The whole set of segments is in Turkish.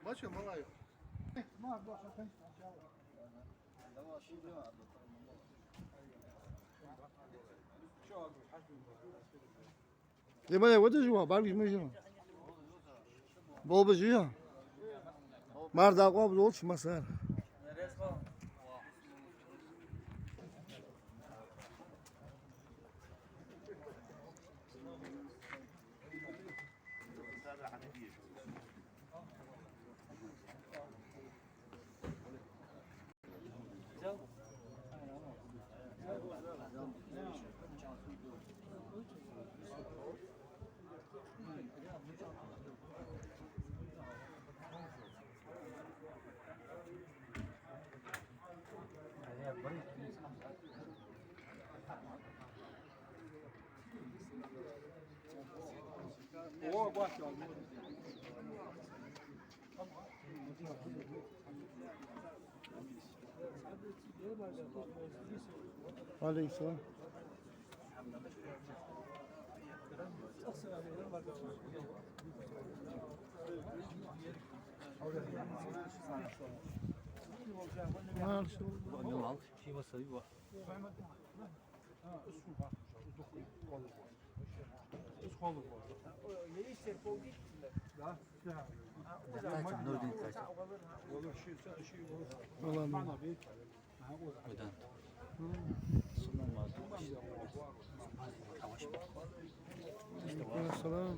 Бачу, малаю. 이번에 어디 좋아? 말기 뭐 좋아? 뭐 보지요? 말다고 하고 올 치마서. Aleyküm. Selam.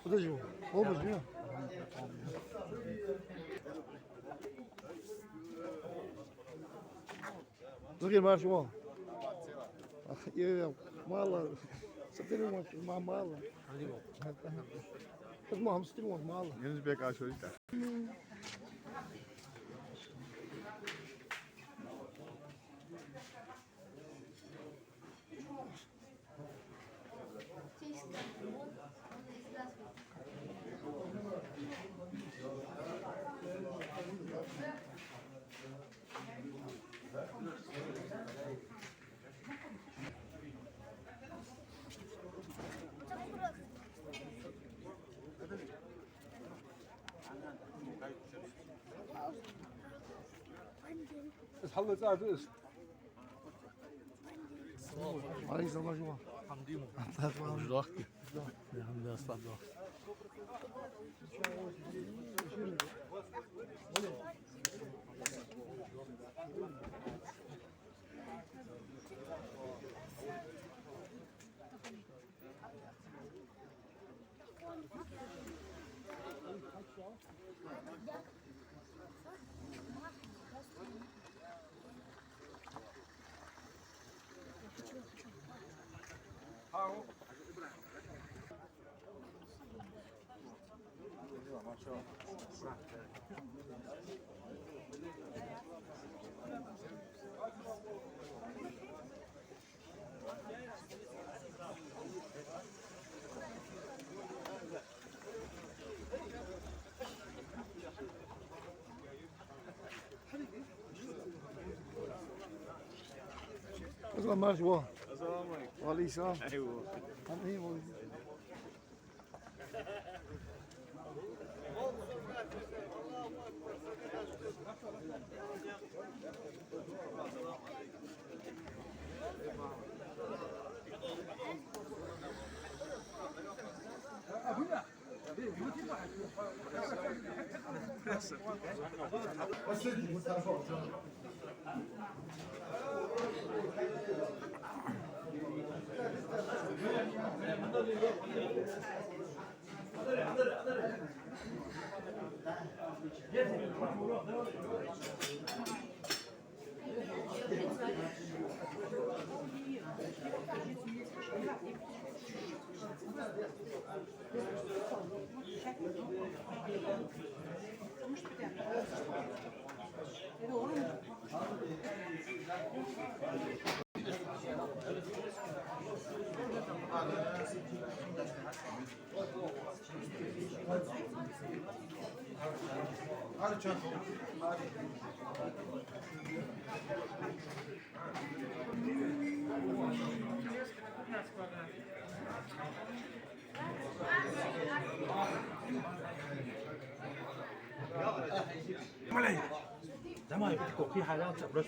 Bu da şu. O mu şu? Zikir var şu. Yok, mala. Satırım var, mala. Biz mu hamstim var mala. Yunus Bey karşı işte. حل زاد اس عليك الله شو. حمديمو الحمد اصلا Aslan var şu. Assalamu alaikum. Aleyküm. Eyvallah. Anlayayım o. Dama iko fi halan ta brush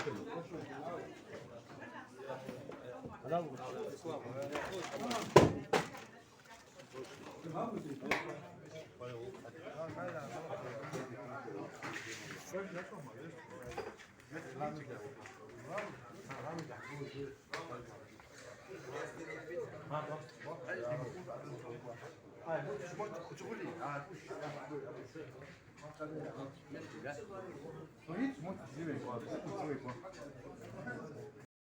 To idź, mocno,